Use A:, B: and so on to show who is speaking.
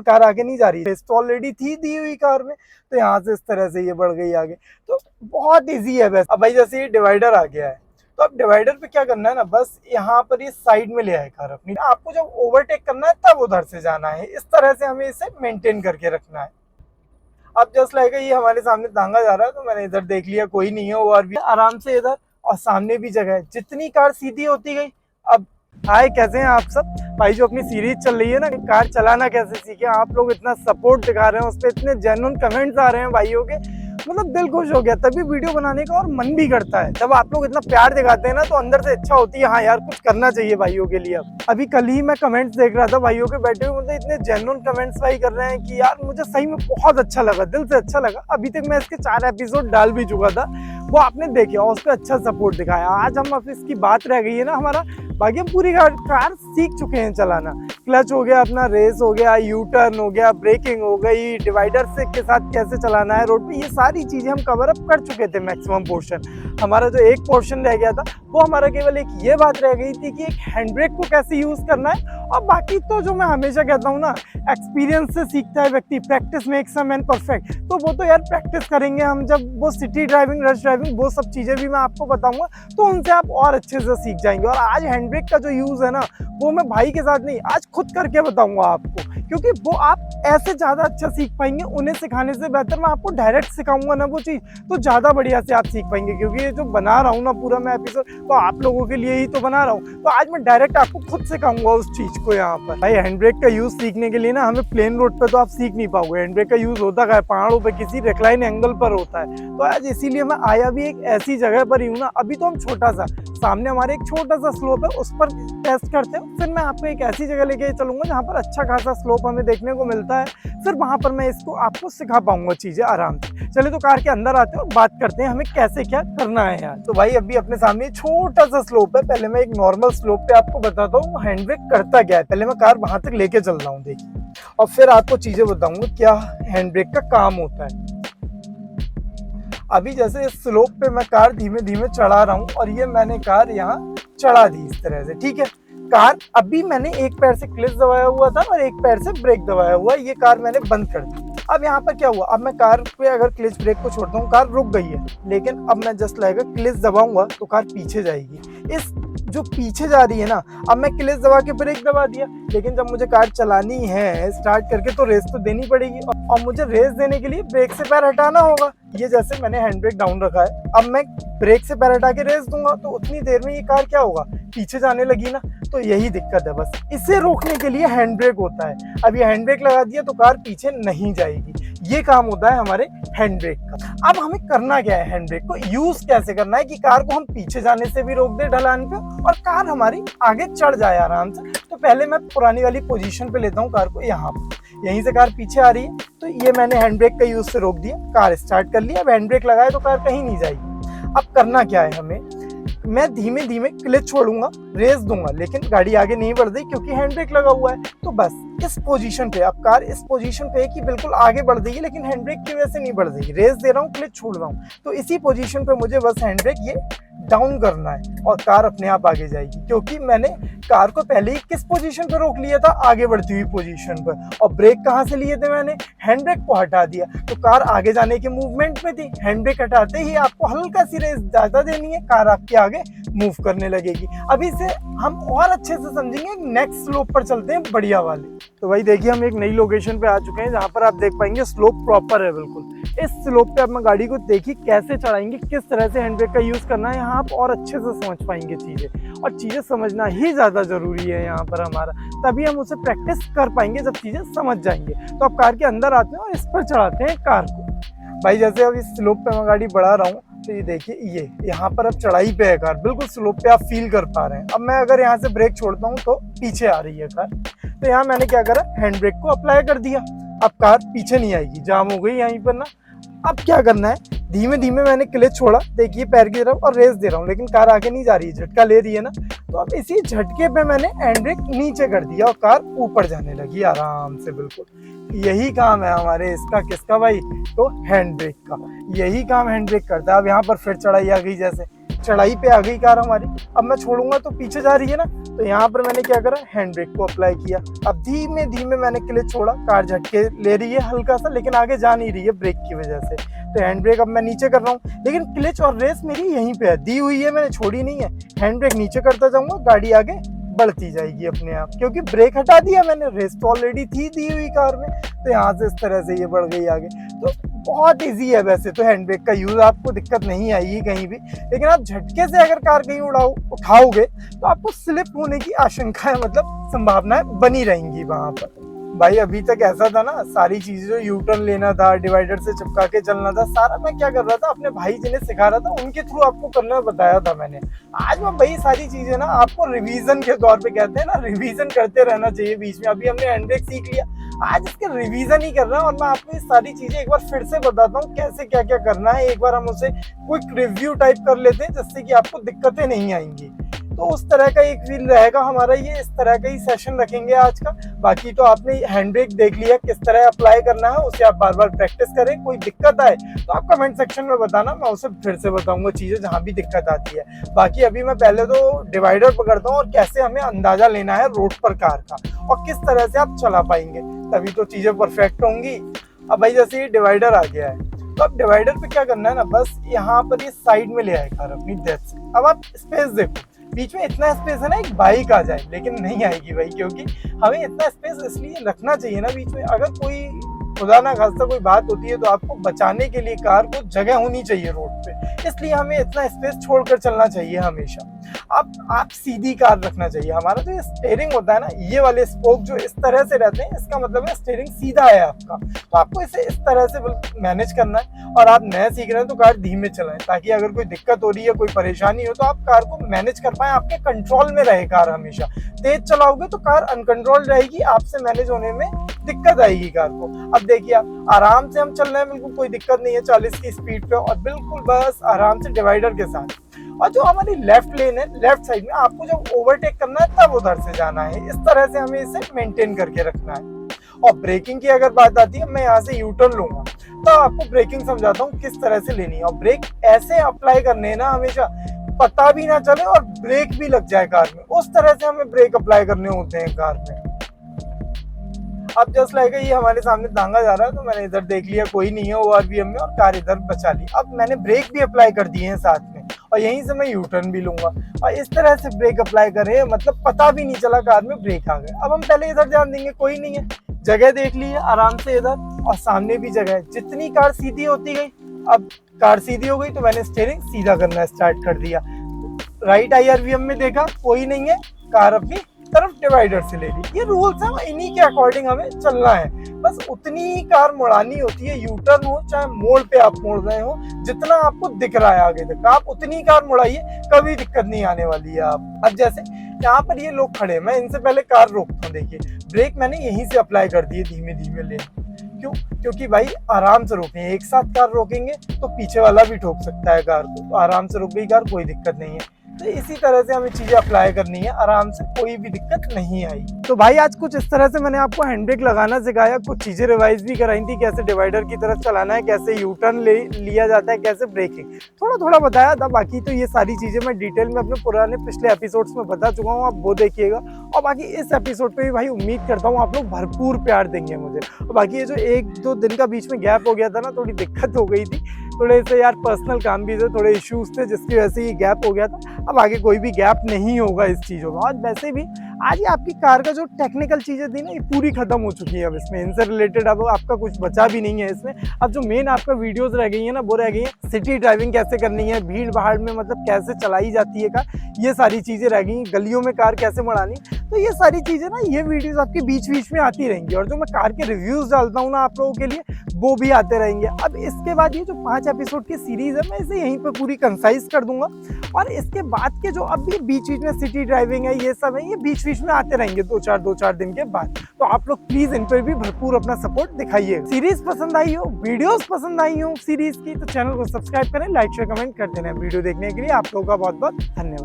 A: Car आगे नहीं जा रही, रेस तो ऑलरेडी थी दी हुई कार में, तो यहाँ से इस तरह से ये बढ़ गई आगे। तो बहुत इजी है वैसे। अब भाई जैसे ये डिवाइडर आ गया है, तो अब डिवाइडर पे क्या करना है ना, बस यहाँ पर ये साइड में ले आए कार अपनी। आपको जब ओवरटेक करना है तब उधर से जाना है, इस तरह से हमें इसे मेंटेन करके रखना है। अब जस्ट लाइक ये हमारे सामने तांगा जा रहा है, तो मैंने इधर देख लिया कोई नहीं है, और भी आराम से इधर, और सामने भी जगह है। जितनी कार सीधी होती गई। अब हाय, कैसे हैं आप सब भाई? जो अपनी सीरीज चल रही है ना, कार चलाना कैसे सीखे, आप लोग इतना सपोर्ट दिखा रहे हैं, उस पर इतने जेन्युइन कमेंट्स आ रहे हैं भाइयों के, मतलब दिल खुश हो गया। तभी वीडियो बनाने का और मन भी करता है। जब आप लोग इतना प्यार दिखाते हैं ना, तो अंदर से इच्छा होती है हाँ यार कुछ करना चाहिए भाइयों के लिए। अब अभी कल ही मैं कमेंट्स देख रहा था भाइयों के बैठे हुए, मतलब इतने जेन्युइन कमेंट्स भाई कर रहे हैं कि यार मुझे सही में बहुत अच्छा लगा, दिल से अच्छा लगा। अभी तक मैं इसके 4 एपिसोड डाल भी चुका था, वो आपने देखे और उस पर अच्छा सपोर्ट दिखाया। आज हम अब इसकी बात रह गई है ना हमारा, बाकी हम पूरी कार सीख चुके हैं चलाना। क्लच हो गया अपना, रेस हो गया, यू टर्न हो गया, ब्रेकिंग हो गई, डिवाइडर से के साथ कैसे चलाना है रोड पे, ये सारी चीजें हम कवर अप कर चुके थे मैक्सिमम पोर्शन। हमारा जो एक पोर्शन रह गया था, वो हमारा केवल एक ये बात रह गई थी कि एक हैंड ब्रेक को कैसे यूज करना है। और बाकी तो जो मैं हमेशा कहता हूँ ना, एक्सपीरियंस से सीखता है व्यक्ति, practice makes a man perfect. तो वो तो यार प्रैक्टिस करेंगे हम, जब वो सिटी ड्राइविंग, रश ड्राइविंग, वो सब चीजें भी मैं आपको बताऊंगा, तो उनसे आप और अच्छे से सीख जाएंगे। और आज हैंड ब्रेक का जो यूज है ना, वो मैं भाई के साथ नहीं, आज खुद करके बताऊंगा आपको, क्योंकि वो आप ऐसे ज्यादा अच्छा सीख पाएंगे। उन्हें सिखाने से बेहतर मैं आपको डायरेक्ट सिखाऊंगा ना वो चीज, तो ज्यादा बढ़िया से आप सीख पाएंगे। क्योंकि ये जो बना रहा हूँ ना पूरा मैं एपिसोड, तो आप लोगों के लिए ही तो बना रहा हूँ, तो आज मैं डायरेक्ट आपको खुद सिखाऊंगा उस चीज को। यहाँ पर भाई हैंड ब्रेक का यूज सीखने के लिए ना, हमें प्लेन रोड पे तो आप सीख नहीं पाओगे। हैंड ब्रेक का यूज होता है पहाड़ों पे, किसी रिक्लाइन एंगल पर होता है। तो आज इसीलिए मैं आया भी एक ऐसी जगह पर ही हूँ ना। अभी तो हम छोटा सा, सामने हमारे एक छोटा सा स्लोप है, उस पर टेस्ट करते हैं, फिर मैं आपको एक ऐसी जगह लेके चलूंगा जहाँ पर अच्छा खासा स्लोप हमें देखने को मिलता है। फिर वहां पर मैं इसको आपको सिखा पाऊंगा चीजें आराम से। चलिए तो कार के अंदर आते हैं और बात करते हैं हमें कैसे क्या करना है यार। तो भाई अभी अपने सामने छोटा सा स्लोप है, पहले मैं एक नॉर्मल स्लोप पे आपको बताता हूँ हैंड ब्रेक करता क्या है। पहले मैं कार वहां तक लेके चल रहा हूँ, देखिए, और फिर आपको चीजें बताऊंगा क्या हैंड ब्रेक का काम होता है। अभी जैसे इस स्लोप पे मैं कार धीमे धीमे चढ़ा रहा हूँ, और ये मैंने कार यहाँ चढ़ा दी इस तरह से, ठीक है। कार अभी मैंने एक पैर से क्लच दबाया हुआ था और एक पैर से ब्रेक दबाया हुआ, ये कार मैंने बंद कर दी। अब यहाँ पर क्या हुआ, अब मैं कार पे अगर क्लच ब्रेक को छोड़ता हूँ, कार रुक गई है, लेकिन अब मैं जस्ट लाइक क्लच दबाऊंगा तो कार पीछे जाएगी। इस जो पीछे जा रही है ना, अब मैं क्लच दबा के ब्रेक दबा दिया, लेकिन जब मुझे कार चलानी है स्टार्ट करके, तो रेस तो देनी पड़ेगी, और मुझे रेस देने के लिए ब्रेक से पैर हटाना होगा। ये जैसे मैंने हैंड ब्रेक डाउन रखा है, अब मैं ब्रेक से पैर हटा के रेस दूंगा, तो उतनी देर में ये कार क्या होगा, पीछे जाने लगी ना। तो यही दिक्कत है, बस इसे रोकने के लिए हैंड ब्रेक होता है। अब ये हैंड ब्रेक लगा दिया तो कार पीछे नहीं जाएगी, ये काम होता है हमारे हैंड ब्रेक का। अब हमें करना क्या है, हैंड ब्रेक को यूज कैसे करना है कि कार को हम पीछे जाने से भी रोक दे ढलान पे, और कार हमारी आगे चढ़ जाए आराम से। तो पहले मैं पुरानी वाली पोजीशन पे लेता हूँ कार को, यहाँ पर यहीं से कार पीछे आ रही है, तो ये मैंने हैंड ब्रेक का यूज से रोक दिया, कार स्टार्ट कर लिया। अब हैंड ब्रेक लगाए तो कार कहीं नहीं जाएगी। अब करना क्या है हमें, मैं धीमे धीमे क्लच छोड़ूंगा, रेस दूंगा, लेकिन गाड़ी आगे नहीं बढ़ रही क्योंकि हैंड ब्रेक लगा हुआ है। तो बस इस पोजीशन पे, अब कार इस पोजीशन पे है कि बिल्कुल आगे बढ़ रही है, लेकिन हैंड ब्रेक की वजह से नहीं बढ़ रही। रेस दे रहा हूँ, क्लच छोड़ रहा हूँ, तो इसी पोजीशन पे मुझे बस हैंड ब्रेक ये डाउन करना है, और कार अपने आप आगे जाएगी। क्योंकि मैंने कार को पहले ही किस पोजीशन पे रोक लिया था, आगे बढ़ती हुई पोजीशन पर, और ब्रेक कहाँ से लिए थे मैंने, हैंड ब्रेक को हटा दिया, तो कार आगे जाने के मूवमेंट में थी। हैंड ब्रेक हटाते ही आपको हल्का सी रेस ज्यादा देनी है, कार आपके आगे मूव करने लगेगी। अभी से हम और अच्छे से समझेंगे, नेक्स्ट स्लोप पर चलते हैं बढ़िया वाले। तो भाई देखिए हम एक नई लोकेशन पे आ चुके हैं, जहाँ पर आप देख पाएंगे स्लोप प्रॉपर है बिल्कुल। इस स्लोप पे आप मैं गाड़ी को देखिए कैसे चढ़ाएंगे, किस तरह से हैंड ब्रेक का यूज करना है, यहाँ आप और अच्छे से समझ पाएंगे चीजें। और चीजें समझना ही ज्यादा जरूरी है यहाँ पर हमारा, तभी हम उसे प्रैक्टिस कर पाएंगे जब चीजें समझ जाएंगे। तो अब कार के अंदर आते हैं और इस पर चढ़ाते हैं कार को। भाई जैसे अब इस स्लोप पे मैं गाड़ी बढ़ा रहा हूँ, तो ये देखिए ये यहाँ पर अब चढ़ाई पे है कार, बिल्कुल स्लोप पे आप फील कर पा रहे हैं। अब मैं अगर यहाँ से ब्रेक छोड़ता हूँ तो पीछे आ रही है कार, तो यहाँ मैंने क्या करा, हैंड ब्रेक को अप्लाई कर दिया। अब कार पीछे नहीं आएगी, जाम हो गई यहीं पर ना। अब क्या करना है, धीमे धीमे मैंने क्लच छोड़ा, देखिए पैर की तरफ, और रेस दे रहा हूँ, लेकिन कार आगे नहीं जा रही है, झटका ले रही है ना। तो अब इसी झटके पे मैंने हैंड ब्रेक नीचे कर दिया और कार ऊपर जाने लगी आराम से बिल्कुल। यही काम है हमारे इसका, किसका भाई, तो हैंड ब्रेक का। यही काम हैंड ब्रेक करता है। अब यहाँ पर फिर चढ़ाई आ गई, जैसे चढ़ाई पे आ गई कार हमारी। अब मैं छोड़ूंगा तो पीछे जा रही है ना, तो यहाँ पर मैंने क्या करा, हैंड ब्रेक को अप्लाई किया। अब धीमे धीमे मैंने क्लच छोड़ा, कार झटके ले रही है हल्का सा, लेकिन आगे जा नहीं रही है ब्रेक की वजह से। तो हैंड ब्रेक अब मैं नीचे कर रहा हूँ, लेकिन क्लच और रेस मेरी यहीं पे है, दी हुई है, मैंने छोड़ी नहीं है। हैंड ब्रेक नीचे करता जाऊंगा, गाड़ी आगे बढ़ती जाएगी अपने आप, क्योंकि ब्रेक हटा दिया मैंने, रेस तो ऑलरेडी थी दी हुई कार में। तो यहाँ से इस तरह से ये बढ़ गई आगे। तो बहुत इजी है वैसे तो हैंड ब्रेक का यूज, आपको दिक्कत नहीं आएगी कहीं भी। लेकिन आप झटके से अगर कार कहीं उठाओगे तो आपको स्लिप होने की आशंका है, मतलब संभावनाएं बनी रहेंगी वहां पर। भाई अभी तक ऐसा था ना, सारी चीजें जो यू टर्न लेना था, डिवाइडर से चिपका के चलना था, सारा मैं क्या कर रहा था, अपने भाई जिन्हें सिखा रहा था उनके थ्रू आपको करना बताया था मैंने। आज मैं वही सारी चीजें ना आपको रिवीजन के तौर पे, कहते हैं ना रिवीजन करते रहना चाहिए बीच में। अभी हमने हैंड ब्रेक सीख लिया, आज इसके रिवीजन ही कर रहा हूँ, और मैं आपको ये सारी चीजें एक बार फिर से बताता हूँ कैसे क्या क्या करना है। एक बार हम उसे क्विक रिव्यू टाइप कर लेते हैं, जिससे कि आपको दिक्कतें नहीं आएंगी। तो उस तरह का एक फील रहेगा हमारा, ये इस तरह का ही सेशन रखेंगे आज का। बाकी तो आपने हैंड ब्रेक देख लिया किस तरह अप्लाई करना है, उसे आप बार बार प्रैक्टिस करें। कोई दिक्कत आए तो आप कमेंट सेक्शन में बताना, मैं उसे फिर से बताऊंगा चीजें जहां भी दिक्कत आती है। बाकी अभी मैं पहले तो डिवाइडर पकड़ता हूँ, और कैसे हमें अंदाजा लेना है रोड पर कार का, और किस तरह से आप चला पाएंगे, तभी तो चीजें परफेक्ट होंगी। अब भाई जैसे ये डिवाइडर आ गया है, तो अब डिवाइडर पे क्या करना है ना, बस यहाँ पर ये साइड में ले आए कार अपनी, दैट्स इट। अब आप स्पेस देखो, बीच में इतना स्पेस है ना एक बाइक आ जाए, लेकिन नहीं आएगी भाई, क्योंकि हमें इतना स्पेस इसलिए रखना चाहिए ना बीच में, अगर कोई खुदा ना खास्ता कोई बात होती है तो आपको बचाने के लिए कार को जगह होनी चाहिए रोड पे, इसलिए हमें इतना स्पेस छोड़कर चलना चाहिए हमेशा। अब आप सीधी कार रखना चाहिए। हमारा जो स्टीयरिंग होता है ना, ये वाले स्पोक जो इस तरह से रहते हैं, इसका मतलब है स्टीयरिंग सीधा है आपका। तो आपको इसे इस तरह से मैनेज करना है, और आप नया सीख रहे हैं तो कार धीमे चलाएं, ताकि अगर कोई दिक्कत हो रही है, कोई परेशानी हो, तो आप कार को मैनेज कर पाए, आपके कंट्रोल में रहे कार हमेशा। तेज चलाओगे तो कार अनकंट्रोल रहेगी, आपसे मैनेज होने में दिक्कत आएगी कार को। अब देखिए आप आराम से हम चल रहे हैं, बिल्कुल कोई दिक्कत नहीं है 40 की स्पीड पे, और बिल्कुल बस आराम से डिवाइडर के साथ। और जो हमारी लेफ्ट लेन है, लेफ्ट साइड में आपको जब ओवरटेक करना है तब उधर से जाना है, इस तरह से हमें इसे मेंटेन करके रखना है। और ब्रेकिंग की अगर बात आती है, मैं यहाँ से यू टर्न लूंगा तो आपको ब्रेकिंग समझाता हूँ किस तरह से लेनी है। और ब्रेक ऐसे अप्लाई करने हैं ना, हमेशा पता भी ना चले और ब्रेक भी लग जाए कार में, उस तरह से हमें ब्रेक अप्लाई करने होते हैं कार में। अब जस्ट लाइक ये हमारे सामने तांगा जा रहा है, तो मैंने इधर देख लिया कोई नहीं है ओआरवीएम में, और कार इधर बचा ली। अब मैंने ब्रेक भी अप्लाई कर दिए हैं साथ में, और यहीं से मैं यू टर्न भी लूंगा, और इस तरह से ब्रेक अप्लाई करे, मतलब पता भी नहीं चला कार में ब्रेक आ गए। अब हम पहले इधर ध्यान देंगे, कोई नहीं है, जगह देख ली है आराम से इधर, और सामने भी जगह है। जितनी कार सीधी होती गई, अब कार सीधी हो गई तो मैंने स्टीयरिंग सीधा करना स्टार्ट कर दिया। राइट आईआरवीएम में देखा कोई नहीं है, कार अपनी तरफ डिवाइडर से ले ली। ये रूल्स है, इन्हीं के अकॉर्डिंग हमें चलना है। बस उतनी ही कार मुड़ानी होती है, यू टर्न हो चाहे मोड़ पे आप मोड़ रहे हो, जितना आपको दिख रहा है आगे तक आप उतनी कार मुड़ाइए, कभी दिक्कत नहीं आने वाली है आप। अब जैसे यहाँ पर ये लोग खड़े, मैं इनसे पहले कार रोकता हूँ। देखिए ब्रेक मैंने यहीं से अप्लाई कर दिए, धीमे धीमे ले। क्यों? क्योंकि भाई आराम से रोकें, एक साथ कार रोकेंगे तो पीछे वाला भी ठोक सकता है कार को, तो आराम से रुक गई कार, कोई दिक्कत नहीं है। तो इसी तरह से हमें चीजें अप्लाई करनी है आराम से, कोई भी दिक्कत नहीं आई। तो भाई आज कुछ इस तरह से मैंने आपको हैंड ब्रेक लगाना सिखाया, कुछ चीजें रिवाइज भी कराई थी, कैसे डिवाइडर की तरफ चलाना है, कैसे यू टर्न लिया जाता है, कैसे ब्रेकिंग, थोड़ा थोड़ा बताया था। बाकी तो ये सारी चीजें मैं डिटेल में अपने पुराने पिछले एपिसोड्स में बता चुका हूँ, आप वो देखिएगा। और बाकी इस एपिसोड पे भी भाई उम्मीद करता हूँ आप लोग भरपूर प्यार देंगे मुझे। और बाकी ये जो 1-2 दिन का बीच में गैप हो गया था ना, थोड़ी दिक्कत हो गई थी, थोड़े से यार पर्सनल काम भी थे, थोड़े इश्यूज थे, जिसकी वजह से ये गैप हो गया था। अब आगे कोई भी गैप नहीं होगा इस चीज़ों में। और वैसे भी आज ये आपकी कार का जो टेक्निकल चीज़ें थी ना, ये पूरी खत्म हो चुकी है। अब इसमें इनसे रिलेटेड अब आपका कुछ बचा भी नहीं है इसमें। अब जो मेन आपका वीडियोस रह गई है ना, वो रह गई है सिटी ड्राइविंग कैसे करनी है, भीड़ भाड़ में मतलब कैसे चलाई जाती है कार, ये सारी चीज़ें रह गई, गलियों में कार कैसे मुड़ानी। तो ये सारी चीज़ें ना, ये वीडियोस आपके बीच बीच में आती रहेंगी। और जो मैं कार के रिव्यूज़ डालता हूँ ना आप लोगों के लिए, वो भी आते रहेंगे। अब इसके बाद ये जो 5 एपिसोड की सीरीज़ है, मैं इसे यहीं पे पूरी कंसाइज कर दूंगा। और इसके बाद के जो अब भी बीच बीच में सिटी ड्राइविंग है, ये सब है, ये बीच बीच में आते रहेंगे 2-4 दिन के बाद। तो आप लोग प्लीज इन पर भी भरपूर अपना सपोर्ट दिखाइए। सीरीज पसंद आई हो, वीडियोस पसंद आई हो सीरीज की, तो चैनल को सब्सक्राइब करें, लाइक शेयर कमेंट कर देना। वीडियो देखने के लिए आप लोगों का बहुत बहुत धन्यवाद।